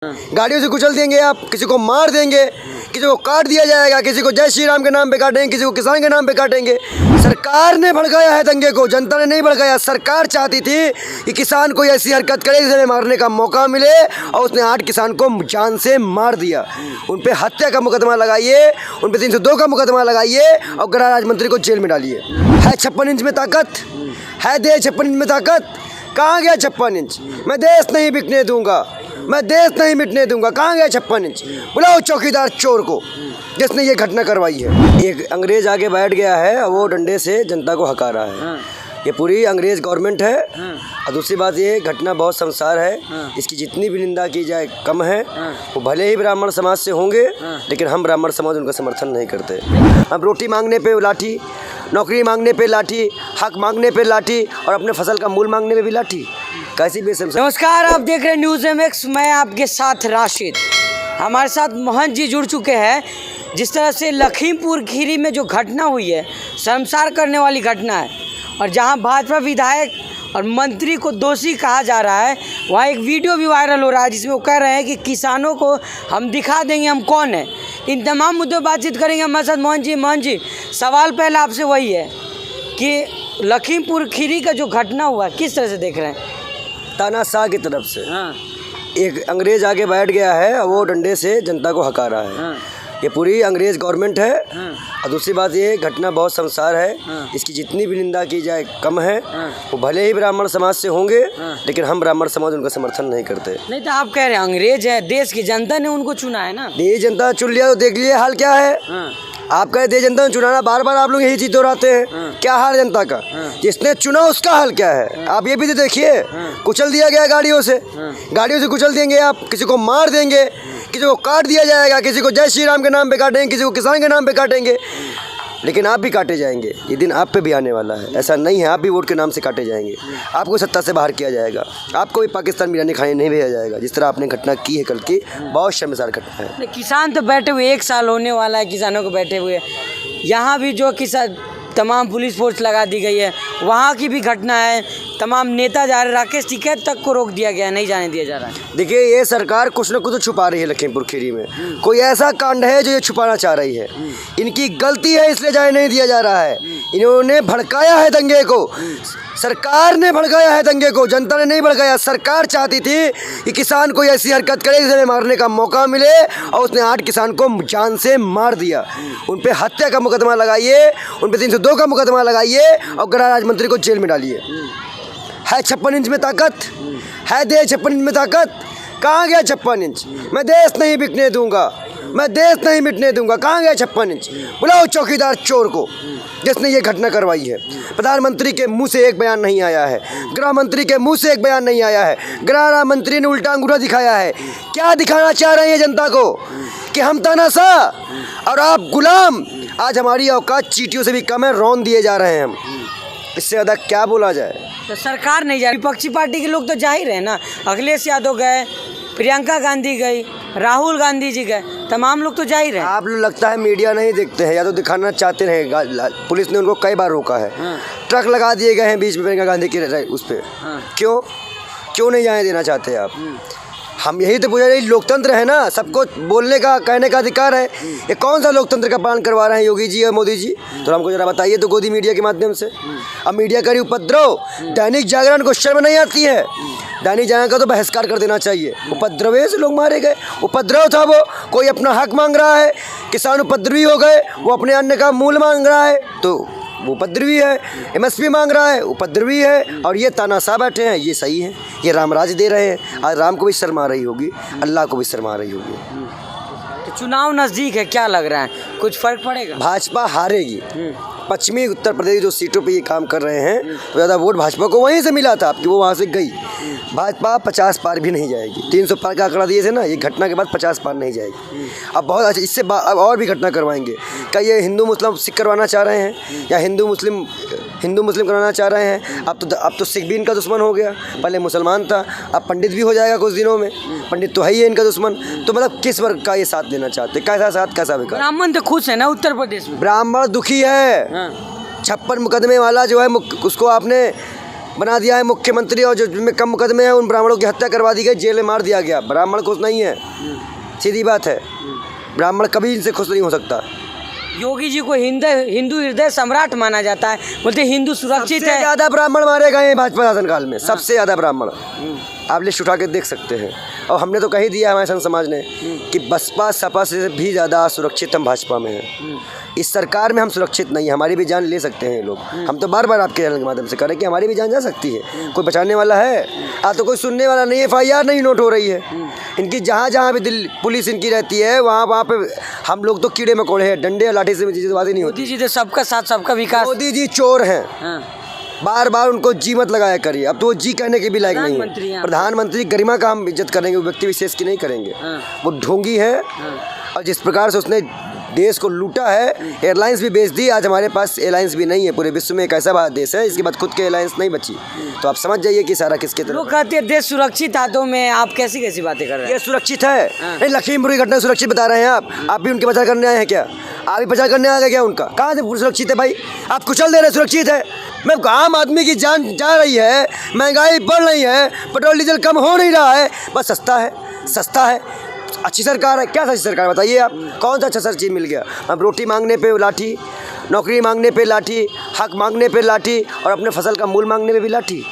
गाड़ियों से कुचल देंगे, आप किसी को मार देंगे, किसी को काट दिया जाएगा, किसी को जय श्री राम के नाम पे काटेंगे, किसी को किसान के नाम पे काटेंगे। सरकार ने भड़काया है दंगे को, जनता ने नहीं भड़काया। सरकार चाहती थी कि किसान कोई ऐसी हरकत करे जिसे मारने का मौका मिले, और उसने 8 किसान को जान से मार दिया। उन पे हत्या का मुकदमा लगाइए, उन पे 302 का मुकदमा लगाइए और गृह राज्य मंत्री को जेल में डालिए। है 56 इंच में ताकत, है दे 56 इंच में ताकत। कहाँ गया 56 इंच? मैं देश नहीं बिकने दूंगा, मैं देश नहीं मिटने दूंगा। कहाँ गया 56 इंच? बुलाओ चौकीदार चोर को जिसने ये घटना करवाई है। एक अंग्रेज आगे बैठ गया है, वो डंडे से जनता को हका रहा है। ये पूरी अंग्रेज गवर्नमेंट है। और दूसरी बात ये घटना बहुत शर्मसार है, इसकी जितनी भी निंदा की जाए कम है। वो भले ही ब्राह्मण समाज से होंगे, लेकिन हम ब्राह्मण समाज उनका समर्थन नहीं करते। हम रोटी मांगने पे लाठी, नौकरी मांगने पे लाठी, हक मांगने पे लाठी, और अपने फसल का मूल मांगने पे भी लाठी। कैसी बेशर्म। नमस्कार, आप देख रहे हैं न्यूज़ MX। मैं आपके साथ राशिद। हमारे साथ मोहन जी जुड़ चुके हैं। जिस तरह से लखीमपुर खीरी में जो घटना हुई है, शर्मसार करने वाली घटना है, और जहां भाजपा विधायक और मंत्री को दोषी कहा जा रहा है, वहाँ एक वीडियो भी वायरल हो रहा है जिसमें वो कह रहे हैं कि किसानों को हम दिखा देंगे हम कौन है। इन तमाम मुद्दों पर बातचीत करेंगे हमारे साथ मोहन जी। सवाल पहले आपसे वही है कि लखीमपुर खीरी का जो घटना हुआ किस तरह से देख रहे हैं? तानाशाह की तरफ से एक अंग्रेज आगे बैठ गया है, वो डंडे से जनता को हका रहा है। ये पूरी अंग्रेज गवर्नमेंट है। और दूसरी बात ये घटना बहुत शर्मसार है, इसकी जितनी भी निंदा की जाए कम है। वो भले ही ब्राह्मण समाज से होंगे, लेकिन हम ब्राह्मण समाज उनका समर्थन नहीं करते। नहीं तो आप कह रहे हैं अंग्रेज है, देश की जनता ने उनको चुना है ना। देश जनता चुन लिया तो देख लिए हाल क्या है। आप कहे देश जनता ने चुनाना, बार बार आप लोग यही चीज दोहराते हैं। क्या हाल जनता का? जिसने चुना उसका हाल क्या है? आप ये भी तो देखिए, कुचल दिया गया गाड़ियों से कुचल देंगे, आप किसी को मार देंगे, किसी को काट दिया जाएगा, किसी को जय श्री राम के नाम पे काटेंगे, किसी को किसान के नाम पे काटेंगे। लेकिन आप भी काटे जाएंगे, ये दिन आप पे भी आने वाला है। ऐसा नहीं है, आप भी वोट के नाम से काटे जाएंगे, आपको सत्ता से बाहर किया जाएगा, आपको भी पाकिस्तान बिरयानी खाने नहीं भेजा जाएगा। जिस तरह आपने घटना की है कल की, बहुत शर्मसार घटना है। किसान तो बैठे हुए 1 साल होने वाला है, किसानों को बैठे हुए। यहाँ भी जो किसान तमाम पुलिस फोर्स लगा दी गई है, वहाँ की भी घटना है। तमाम नेता जा रहे, राकेश टिकैत तक को रोक दिया गया, नहीं जाने दिया जा रहा है। देखिए, ये सरकार कुछ न कुछ तो छुपा रही है। लखीमपुर खीरी में कोई ऐसा कांड है जो ये छुपाना चाह रही है। इनकी गलती है, इसलिए जाने नहीं दिया जा रहा है। इन्होंने भड़काया है दंगे को, सरकार ने भड़काया है दंगे को, जनता ने नहीं भड़काया। सरकार चाहती थी कि किसान कोई ऐसी हरकत करे जिसे मारने का मौका मिले, और उसने 8 किसान को जान से मार दिया। उन पे हत्या का मुकदमा लगाइए, उन पे 302 का मुकदमा लगाइए और गृह राज्य मंत्री को जेल में डालिए। है 56 इंच में ताकत, है दे 56 इंच में ताकत। कहाँ गया 56 इंच? मैं देश नहीं बिकने दूंगा, मैं देश नहीं मिटने दूंगा। कहाँ गया 56 इंच? बुलाओ चौकीदार चोर को जिसने ये घटना करवाई है। प्रधानमंत्री के मुंह से एक बयान नहीं आया है, गृह मंत्री के मुंह से एक बयान नहीं आया है। गृह मंत्री ने उल्टा अंगूठा दिखाया है। क्या दिखाना चाह रहे हैं जनता को? कि हम तानाशाह और आप गुलाम। आज हमारी औकात चींटियों से भी कम है, रौंद दिए जा रहे हैं हम। इससे ज़्यादा क्या बोला जाए? तो सरकार नहीं जा रही, विपक्षी पार्टी के लोग तो जा ही रहे ना। अखिलेश यादव गए, प्रियंका गांधी गई, राहुल गांधी जी गए, तमाम लोग तो जा ही रहे। आप लोग लगता है मीडिया नहीं देखते हैं, या तो दिखाना चाहते रहे। पुलिस ने उनको कई बार रोका है। ट्रक लगा दिए गए हैं बीच में प्रियंका गांधी के उस पर। क्यों नहीं जाने देना चाहते आप? हम यही तो पूछ रहे, लोकतंत्र है ना, सबको बोलने का कहने का अधिकार है। ये कौन सा लोकतंत्र का पालन करवा रहे हैं योगी जी और मोदी जी? तो हमको जरा बताइए तो गोदी मीडिया के माध्यम से। अब मीडिया करी उपद्रव, दैनिक जागरण को शर्म नहीं आती है? दैनिक जागरण का तो बहिष्कार कर देना चाहिए। उपद्रव से लोग मारे गए, उपद्रव था वो। कोई अपना हक मांग रहा है, किसान उपद्रवी हो गए, वो अपने अन्न का मूल मांग रहा है तो वो उपद्रवी है। MSP मांग रहा है, उपद्रवी है। और ये तानाशाह बैठे हैं, ये सही है, ये रामराज दे रहे हैं। आज राम को भी शर्म आ रही होगी, अल्लाह को भी शर्म आ रही होगी। तो चुनाव नज़दीक है, क्या लग रहा है, कुछ फर्क पड़ेगा? भाजपा हारेगी। पश्चिमी उत्तर प्रदेश जो सीटों पे ये काम कर रहे हैं, तो ज़्यादा वोट भाजपा को वहीं से मिला था, आपकी वो वहाँ से गई। भाजपा 50 पार भी नहीं जाएगी। 300 पार का आंकड़ा दिए थे ना, ये घटना के बाद 50 पार नहीं जाएगी। अब बहुत अच्छा, इससे अब और भी घटना करवाएंगे। क्या ये हिंदू मुस्लिम सिख करवाना चाह रहे हैं, या हिंदू मुस्लिम करवाना चाह रहे हैं? अब तो सिख भी इनका दुश्मन हो गया, पहले मुसलमान था, अब पंडित भी हो जाएगा कुछ दिनों में। पंडित तो है ही इनका दुश्मन। तो मतलब किस वर्ग का ये साथ देना चाहते? कैसा साथ, कैसा विकास? ब्राह्मण तो खुश है ना उत्तर प्रदेश में। ब्राह्मण दुखी है। 56 मुकदमे वाला जो है, उसको आपने बना दिया है मुख्यमंत्री, और जो जिनमें कम मुकदमे हैं उन ब्राह्मणों की हत्या करवा दी गई, जेल में मार दिया गया। ब्राह्मण खुश नहीं है, सीधी बात है। ब्राह्मण कभी इनसे खुश नहीं हो सकता। योगी जी को हिंदू हृदय सम्राट माना जाता है, बोलते हिंदू सुरक्षित सबसे है। ज़्यादा ब्राह्मण मारे गए हैं भाजपा शासनकाल में, सबसे ज़्यादा ब्राह्मण। आप लिस्ट उठा के देख सकते हैं। और हमने तो कह ही दिया हमारे संघ समाज ने कि बसपा सपा से भी ज़्यादा सुरक्षित हम भाजपा में हैं। इस सरकार में हम सुरक्षित नहीं, हमारी भी जान ले सकते हैं ये लोग। हम तो बार बार आपके चैनल के माध्यम से कह रहे हैं कि हमारी भी जान जा सकती है, कोई बचाने वाला है? आज तो कोई सुनने वाला नहीं है, FIR नहीं नोट हो रही है इनकी। जहाँ जहाँ भी दिल्ली पुलिस इनकी रहती है वहाँ पे हम लोग तो कीड़े मकोड़े हैं, डंडे या लाठी से चीज़ें बात ही नहीं होती। मोदी जी तो सबका साथ सबका विकास। मोदी जी चोर हैं, बार बार उनको जी मत लगाया करिए। अब तो वो जी कहने के भी लायक नहीं है। प्रधानमंत्री गरिमा का हम इज्जत करेंगे, वो व्यक्ति विशेष की नहीं करेंगे। वो ढोंगी है, और जिस प्रकार से उसने देश को लूटा है, एयरलाइंस भी बेच दी। आज हमारे पास एयरलाइंस भी नहीं है, पूरे विश्व में एक ऐसा बड़ा देश है इसके बाद खुद के एयरलाइंस नहीं बची। तो आप समझ जाइए कि सारा किसके तरफ। लोग कहते हैं देश सुरक्षित हाथों में, आप कैसी कैसी बातें कर रहे हैं? ये सुरक्षित है नहीं, लखीमपुर की घटना सुरक्षित बता रहे हैं आप भी उनके बचाव करने आए हैं क्या? आप भी बचाव करने आ गए क्या उनका? कहाँ से सुरक्षित है भाई? आप कुचल दे रहे सुरक्षित है? मैं आम आदमी की जान जा रही है, महंगाई बढ़ रही है, पेट्रोल डीजल कम हो नहीं रहा है, बस सस्ता है। अच्छी सरकार है क्या? अच्छी सरकार बताइए आप, कौन सा अच्छा चीज़ मिल गया? अब रोटी मांगने पे लाठी, नौकरी मांगने पे लाठी, हक मांगने पे लाठी, और अपने फसल का मूल मांगने पे भी लाठी।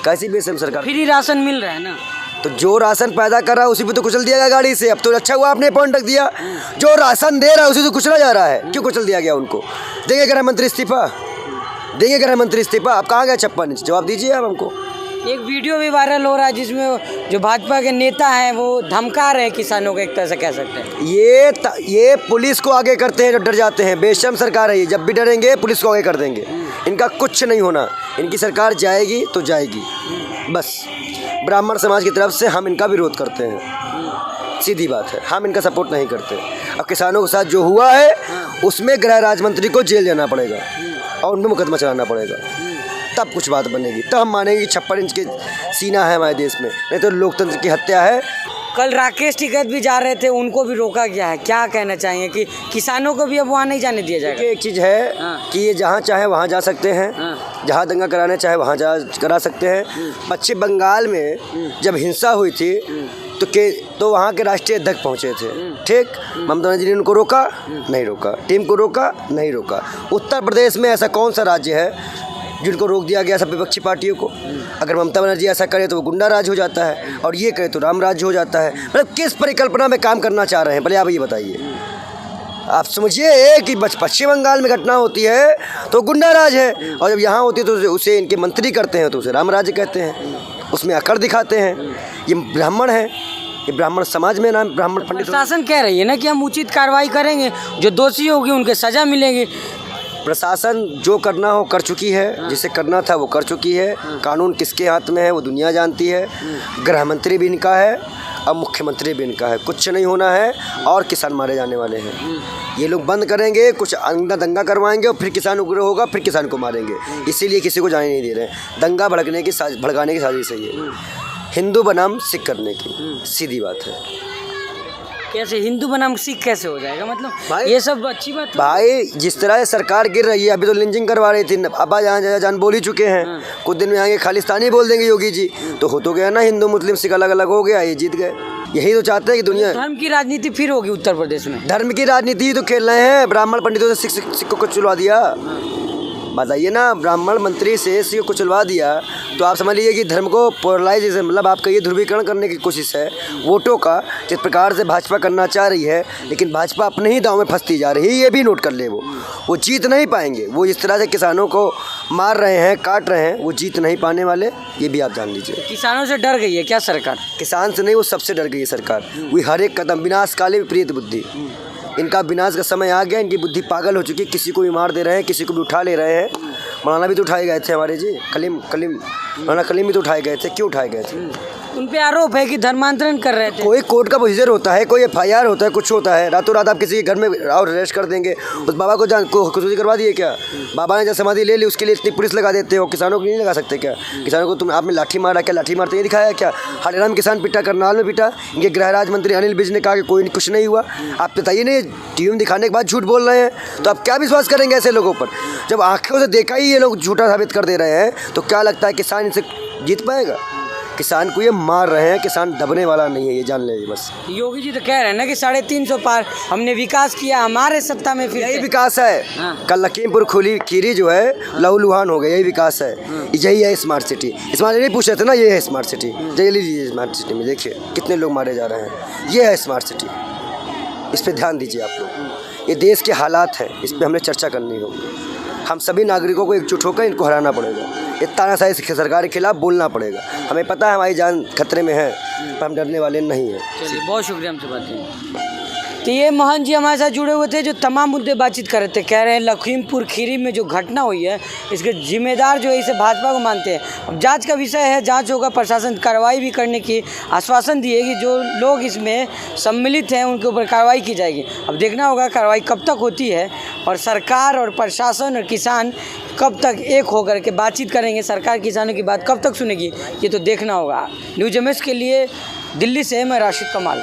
कैसी बेशर्म सरकार। फ्री राशन मिल रहा है ना, तो जो राशन पैदा कर रहा है उसी पे तो कुचल दिया गया गाड़ी से। अब तो अच्छा हुआ आपने पॉइंट रख दिया, जो राशन दे रहा है उसी तो कुचला जा रहा है। क्यों कुचल दिया गया उनको? देंगे गृह मंत्री इस्तीफा, देंगे गृह मंत्री इस्तीफा। आप कहाँ गए 56 इंच? जवाब दीजिए आप हमको। एक वीडियो भी वायरल हो रहा है जिसमें जो भाजपा के नेता हैं वो धमका रहे हैं किसानों को, एक तरह से कह सकते हैं। ये पुलिस को आगे करते हैं जो डर जाते हैं। बेशर्म सरकार है ये, जब भी डरेंगे पुलिस को आगे कर देंगे। इनका कुछ नहीं होना, इनकी सरकार जाएगी तो जाएगी बस। ब्राह्मण समाज की तरफ से हम इनका विरोध करते हैं, सीधी बात है। हम इनका सपोर्ट नहीं करते। अब किसानों के साथ जो हुआ है उसमें गृह राज्य मंत्री को जेल जाना पड़ेगा और उनमें मुकदमा चलाना पड़ेगा, तब कुछ बात बनेगी, तब हम मानेंगे कि 56 इंच के सीना है हमारे देश में, नहीं तो लोकतंत्र की हत्या है। कल राकेश टिकैत भी जा रहे थे, उनको भी रोका गया है। क्या कहना चाहेंगे कि किसानों को भी अब वहाँ नहीं जाने दिया जाएगा? एक चीज़ है कि ये जहाँ चाहे वहाँ जा सकते हैं, जहाँ दंगा कराने चाहे वहाँ करा सकते हैं। पश्चिम बंगाल में जब हिंसा हुई थी तो वहाँ के राष्ट्रीय अध्यक्ष पहुँचे थे, ठीक। ममता बनर्जी ने उनको रोका नहीं रोका, टीम को रोका नहीं रोका। उत्तर प्रदेश में ऐसा कौन सा राज्य है जिनको रोक दिया गया सब विपक्षी पार्टियों को? अगर ममता बनर्जी ऐसा करे तो वो गुंडा राज हो जाता है, और ये करे तो राम राज्य हो जाता है। मतलब किस परिकल्पना में काम करना चाह रहे हैं, पहले आप ये बताइए। आप समझिए कि पश्चिम बंगाल में घटना होती है तो गुंडा राज है, और जब यहाँ होती है तो उसे इनके मंत्री करते हैं तो उसे राम राज्य कहते हैं, उसमें अकड़ दिखाते हैं। ये ब्राह्मण है, ये ब्राह्मण समाज में नाम ब्राह्मण पंडित। प्रशासन कह रही है ना कि हम उचित कार्रवाई करेंगे, जो दोषी होगी उनके सजा मिलेगी। प्रशासन जो करना हो कर चुकी है, जिसे करना था वो कर चुकी है। कानून किसके हाथ में है वो दुनिया जानती है। गृह मंत्री भी इनका है और मुख्यमंत्री भी इनका है। कुछ नहीं होना है और किसान मारे जाने वाले हैं। ये लोग बंद करेंगे, कुछ दंगा करवाएंगे और फिर किसान उग्र होगा, फिर किसान को मारेंगे। इसीलिए किसी को जाने नहीं दे रहे हैं। दंगा भड़काने की साजिश है ये, हिंदू बनाम सिख करने की, सीधी बात है। कैसे हिंदू बनाम सिख कैसे हो जाएगा? मतलब भाई ये सब अच्छी बात है भाई। जिस तरह से सरकार गिर रही है, अभी तो लिंचिंग करवा रही थी, अब जहाँ जान बोल ही चुके हैं। कुछ दिन में आगे खालिस्तानी बोल देंगे योगी जी, तो हो तो गया ना, हिंदू मुस्लिम सिख अलग अलग हो गया, ये जीत गए। यही तो चाहते हैं कि दुनिया धर्म की राजनीति फिर होगी उत्तर प्रदेश में। धर्म की राजनीति तो खेल रहे हैं। ब्राह्मण पंडितों से सिख को चुलवा दिया, बताइए ना। ब्राह्मण मंत्री से सिख को चलवा दिया तो आप समझ लीजिए कि धर्म को पोलराइजेशन, मतलब आपका ये ध्रुवीकरण करने की कोशिश है वोटों का, जिस प्रकार से भाजपा करना चाह रही है। लेकिन भाजपा अपने ही दांव में फंसती जा रही है, ये भी नोट कर ले। वो जीत नहीं पाएंगे। वो जिस तरह से किसानों को मार रहे हैं, काट रहे हैं, वो जीत नहीं पाने वाले, ये भी आप जान लीजिए। किसानों से डर गई है क्या सरकार? किसान से नहीं, वो सबसे डर गई है सरकार। वो हर एक कदम विनाशकाले विपरीत बुद्धि, इनका विनाश का समय आ गया। इनकी बुद्धि पागल हो चुकी है। किसी को भी मार दे रहे हैं, किसी को भी उठा ले रहे हैं। मौलाना भी तो उठाए गए थे हमारे जी, मौलाना कलीम भी तो उठाए गए थे। क्यों उठाए गए थे? उन पे आरोप है कि धर्मांतरण कर रहे थे। कोई कोर्ट का प्रोसीजर होता है, कोई FIR होता है, कुछ होता है। रातों रात आप किसी के घर में और अरेस्ट कर देंगे। उस बाबा को खुदकुशी करवा दिए क्या? बाबा ने जब समाधि ले ली उसके लिए इतनी पुलिस लगा देते हो, किसानों को नहीं लगा सकते क्या? किसानों को तुम आपने लाठी मारा क्या? लाठी मारते ये दिखाया क्या? हरियाणा में किसान पिटा, करनाल में पिटा। इनके गृह राज्य मंत्री अनिल विज ने कहा कि कोई कुछ नहीं हुआ। आप बताइए नहीं, टीवी में दिखाने के बाद झूठ बोल रहे हैं, तो आप क्या विश्वास करेंगे ऐसे लोगों पर? जब आंखों से देखा ही ये लोग झूठा साबित कर दे रहे हैं, तो क्या लगता है किसान इनसे जीत पाएगा? किसान को ये मार रहे हैं, किसान दबने वाला नहीं है, ये जान ले बस। योगी जी तो कह रहे हैं ना कि 350 पार हमने विकास किया, हमारे सत्ता में फिर यही से। विकास है। हाँ। कल लखीमपुर खीरी जो है लहूलुहान हो गया, यही विकास है। यही है स्मार्ट सिटी। स्मार्ट सिटी पूछ रहे थे ना, ये है स्मार्ट सिटी। ले लीजिए स्मार्ट सिटी में, देखिए कितने लोग मारे जा रहे हैं। ये है स्मार्ट सिटी, इस पर ध्यान दीजिए आप लोग। ये देश के हालात हैं, इस पर हमने चर्चा करनी होगी। हम सभी नागरिकों को एकजुट होकर इनको हराना पड़ेगा। ये तानाशाही सरकार के खिलाफ बोलना पड़ेगा। हमें पता है हमारी जान खतरे में है, पर हम डरने वाले नहीं हैं। चलिए, बहुत शुक्रिया हमसे बात करने। तो ये मोहन जी हमारे साथ जुड़े हुए थे, जो तमाम मुद्दे बातचीत कर रहे थे। कह रहे हैं लखीमपुर खीरी में जो घटना हुई है, इसके जिम्मेदार जो है इसे भाजपा को मानते हैं। अब जांच का विषय है, जांच होगा, प्रशासन कार्रवाई भी करने की आश्वासन दिए कि जो लोग इसमें सम्मिलित हैं उनके ऊपर कार्रवाई की जाएगी। अब देखना होगा कार्रवाई कब तक होती है, और सरकार और प्रशासन और किसान कब तक एक होकर के बातचीत करेंगे, सरकार किसानों की बात कब तक सुनेगी, ये तो देखना होगा। न्यूज़ एमएस के लिए दिल्ली से मैं राशिद कमाल।